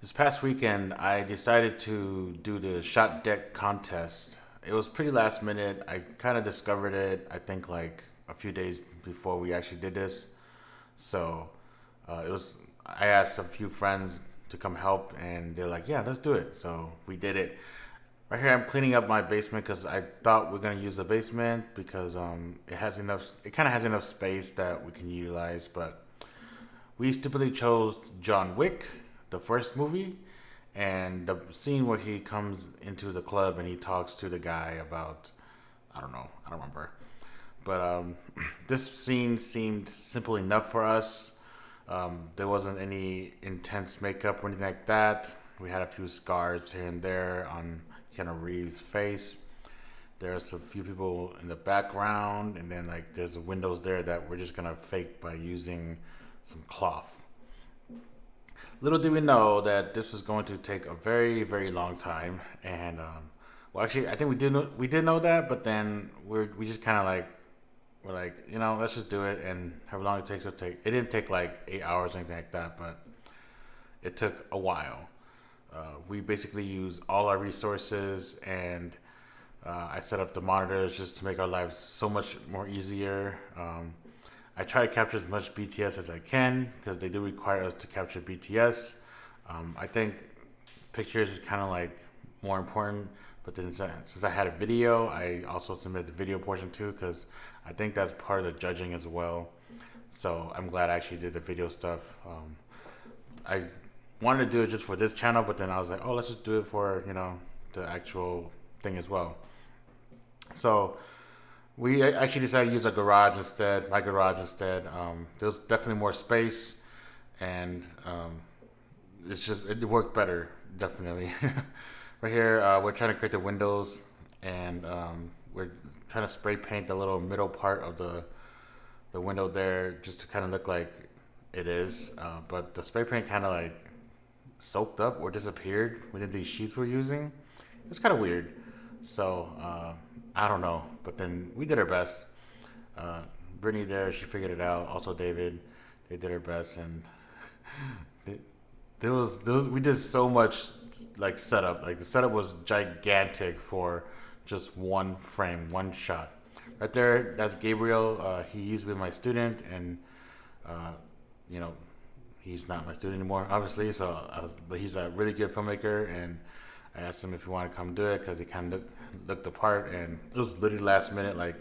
This past weekend, I decided to do the shot deck contest. It was pretty last minute. I kind of discovered it, I think, like a few days before we actually did this. So it was. I asked a few friends to come help, and they're like, "Yeah, let's do it." So we did it. Right here, I'm cleaning up my basement because I thought we are gonna use the basement because it has enough. It kind of has enough space that we can utilize, but we stupidly chose John Wick, the first movie, and the scene where he comes into the club and he talks to the guy about, I don't know, I don't remember. But this scene seemed simple enough for us. There wasn't any intense makeup or anything like that. We had a few scars here and there on Keanu Reeves' face. There's a few people in the background, and then like there's the windows there that we're just gonna fake by using some cloth. Little did we know that this was going to take a very, very long time, and well, actually, I think we did know that, but then we just kind of like we're like, let's just do it, and however long it takes, it'll take. It didn't take like 8 hours or anything like that, but it took a while. We basically use all our resources, and I set up the monitors just to make our lives so much more easier. I try to capture as much BTS as I can because they do require us to capture BTS. I think pictures is kind of like more important, but then since I had a video, I also submitted the video portion too because I think that's part of the judging as well. So I'm glad I actually did the video stuff. I wanted to do it just for this channel, but then I was like, oh, let's just do it for the actual thing as well. So we actually decided to use a garage instead, my garage instead. There's definitely more space, and it worked better, definitely. Right here, we're trying to create the windows, and we're trying to spray paint the little middle part of the window there, just to kind of look like it is. But the spray paint kind of like soaked up or disappeared within these sheets we're using. It was kind of weird. So I don't know, but then we did our best. Uh, Brittany there, she figured it out. Also David, they did their best, and they, there was we did so much like setup. Like the setup was gigantic for just one frame, one shot. Right there, that's Gabriel. He used to be my student, and uh, you know he's not my student anymore, obviously. But he's a really good filmmaker, and I asked him if he wanted to come do it because he kind of looked the part, and it was literally last minute. Like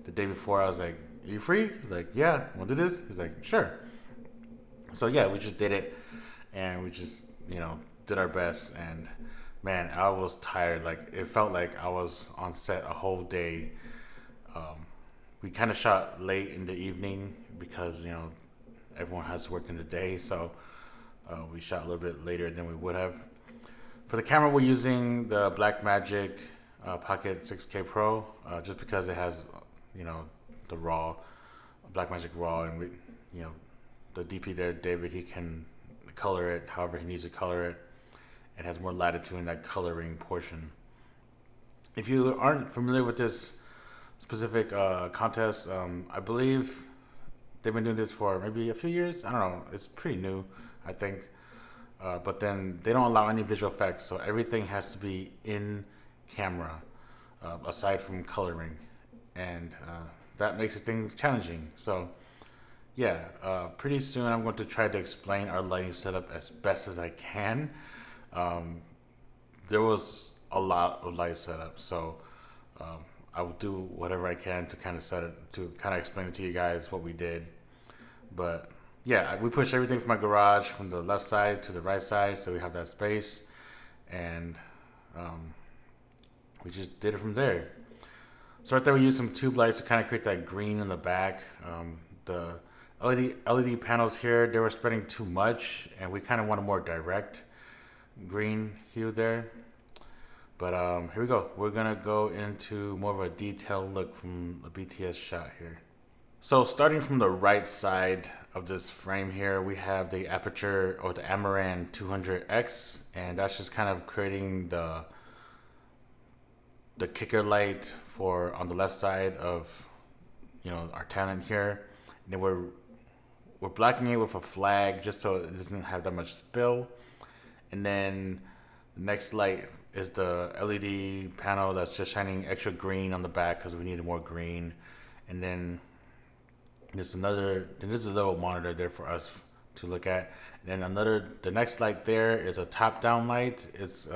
the day before, I was like, "Are you free?" He's like, "Yeah, want to do this?" He's like, "Sure." So yeah, we just did it, and we just did our best. And man, I was tired. Like it felt like I was on set a whole day. We kind of shot late in the evening because everyone has to work in the day, so we shot a little bit later than we would have. For the camera, we're using the Blackmagic Pocket 6K Pro just because it has, the raw Blackmagic raw, and the DP there, David, he can color it however he needs to color it. It has more latitude in that coloring portion. If you aren't familiar with this specific contest, I believe they've been doing this for maybe a few years. I don't know. It's pretty new, I think. But then they don't allow any visual effects, so everything has to be in camera, aside from coloring, and that makes things challenging. So, yeah, pretty soon I'm going to try to explain our lighting setup as best as I can. Um, there was a lot of light setup, so I will do whatever I can to kind of explain it to you guys what we did. But yeah, we pushed everything from my garage from the left side to the right side, so we have that space, and um, we just did it from there. So right there, we used some tube lights to kind of create that green in the back. The LED panels here, they were spreading too much, and we kind of want a more direct green hue there. But here we go. We're gonna go into more of a detailed look from a BTS shot here. So starting from the right side of this frame here, we have the Aperture or the Amaran 200X, and that's just kind of creating the kicker light for on the left side of our talent here. And then we're blacking it with a flag just so it doesn't have that much spill. And then the next light is the LED panel that's just shining extra green on the back because we needed more green. And then there's a little monitor there for us to look at. And then the next light there is a top-down light. It's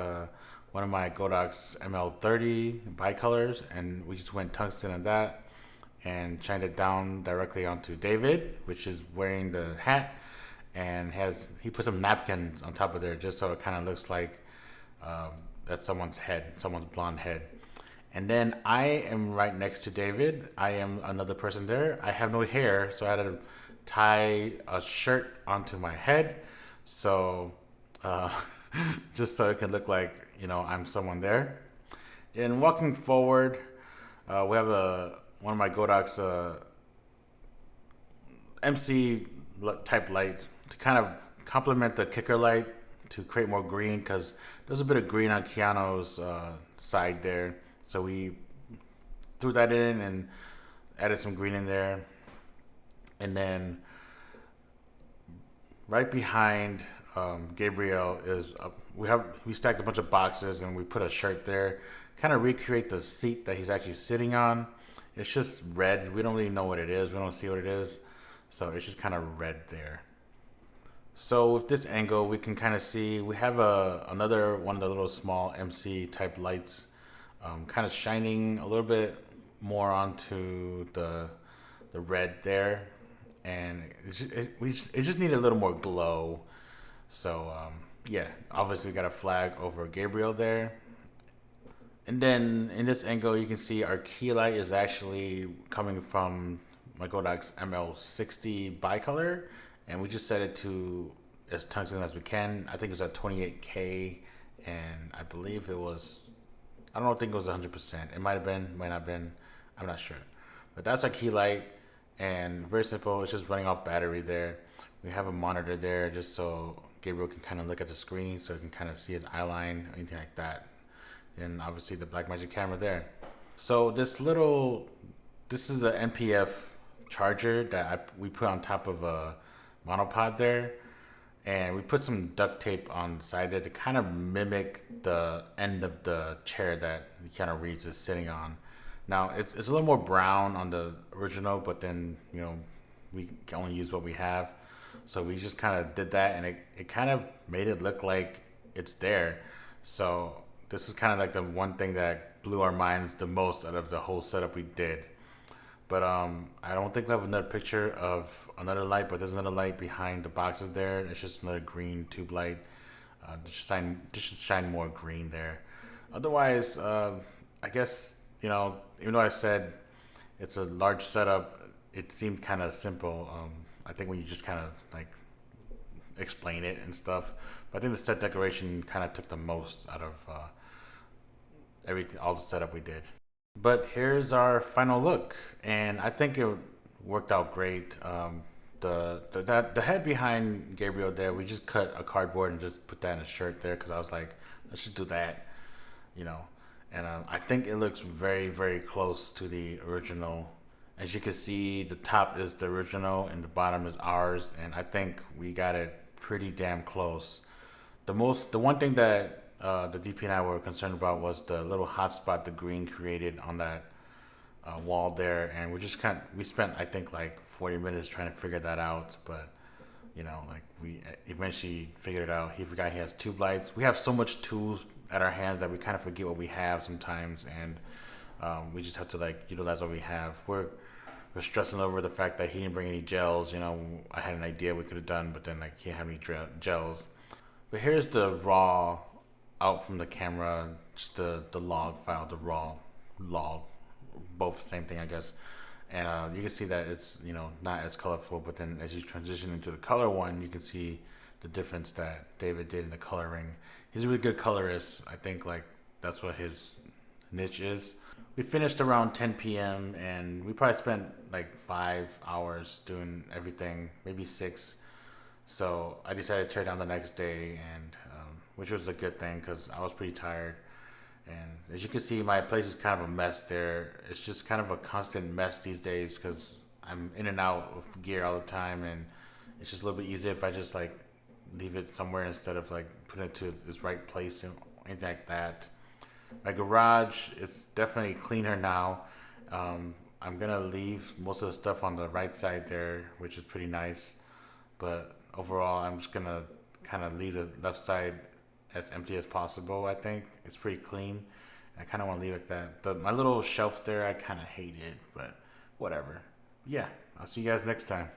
one of my Godox ML30 bicolors, and we just went tungsten on that and shined it down directly onto David, which is wearing the hat, and he put some napkins on top of there just so it kind of looks like that's someone's blonde head. And then I am right next to David. I am another person there. I have no hair, so I had to tie a shirt onto my head, so just so it can look like I'm someone there. And walking forward, we have one of my Godox MC type lights to kind of complement the kicker light to create more green, because there's a bit of green on Keanu's side there. So we threw that in and added some green in there. And then right behind Gabriel is we stacked a bunch of boxes and we put a shirt there, kind of recreate the seat that he's actually sitting on. It's just red. We don't really know what it is. We don't see what it is. So it's just kind of red there. So with this angle, we can kind of see we have another one of the little small MC type lights, kind of shining a little bit more onto the red there, and it just needed a little more glow. So yeah, obviously we got a flag over Gabriel there. And then in this angle, you can see our key light is actually coming from my Godox ML60 bicolor, and we just set it to as tungsten as we can. I think it was at 28K, and I believe it was, I don't think it was 100%. It might have been, might not have been, I'm not sure. But that's our key light, and very simple. It's just running off battery there. We have a monitor there just so Gabriel can kind of look at the screen, so he can kind of see his eye line, anything like that. And obviously the Blackmagic camera there. So this is a NPF charger that we put on top of a monopod there, and we put some duct tape on the side there to kind of mimic the end of the chair that Keanu Reeves is sitting on. Now it's a little more brown on the original, but then we can only use what we have, so we just kind of did that, and it kind of made it look like it's there. So this is kind of like the one thing that blew our minds the most out of the whole setup we did. But I don't think we have another picture of another light, but there's another light behind the boxes there. It's just another green tube light. Just shine more green there. Otherwise, I guess, even though I said it's a large setup, it seemed kind of simple. I think when you just kind of like explain it and stuff. But I think the set decoration kind of took the most out of all the setup we did. But here's our final look, and I think it worked out great. The head behind Gabriel there, we just cut a cardboard and just put that in a shirt there because I was like, let's just do that, And I think it looks very, very close to the original. As you can see, the top is the original and the bottom is ours, and I think we got it pretty damn close. The one thing that the DP and I were concerned about was the little hotspot the green created on that wall there, and we spent I think like 40 minutes trying to figure that out, but we eventually figured it out. He forgot he has tube lights. We have so much tools at our hands that we kind of forget what we have sometimes, and we just have to like utilize what we have. We're stressing over the fact that he didn't bring any gels. I had an idea we could have done, but then like he didn't have any gels. But here's the raw out from the camera, just the log file, the raw log, both same thing, I guess. And you can see that it's not as colorful, but then as you transition into the color one, you can see the difference that David did in the coloring. He's a really good colorist. I think like that's what his niche is. We finished around 10 p.m. and we probably spent like 5 hours doing everything, maybe 6. So I decided to tear down the next day, and which was a good thing because I was pretty tired. And as you can see, my place is kind of a mess there. It's just kind of a constant mess these days because I'm in and out of gear all the time, and it's just a little bit easier if I just like leave it somewhere instead of like putting it to its right place and anything like that. My garage is definitely cleaner now. I'm gonna leave most of the stuff on the right side there, which is pretty nice. But overall, I'm just gonna kind of leave the left side as empty as possible. I think it's pretty clean. I kind of want to leave it like that. My little shelf there, I kind of hate it, but whatever. Yeah, I'll see you guys next time.